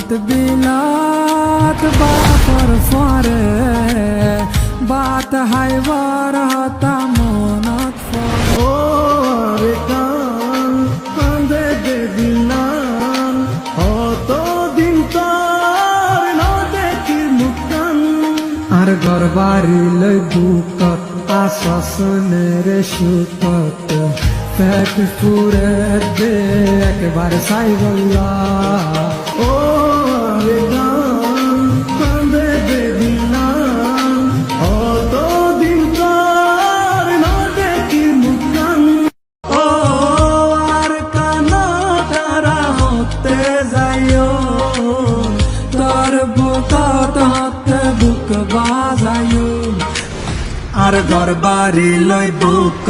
বিলাত বিলাত বাপর ফরে বাত হাইবার হতা মনত ও রে কান কান্দে দে দিলাম অতদিন তোর ন দেখি মুখান আর ঘর বাড়ি লই বুকত আশ্বাসনের সুতত পেট পুরে দে একবার সাই বল্লা ও রে কান কান্দে দে দিলাম অতদিন তোর ন দেখি মুখান ও আর কানা তারা হতে যাইও তোর বুকত হাতে বুক বাজায়ো আর ঘর বাড়ি লই বুক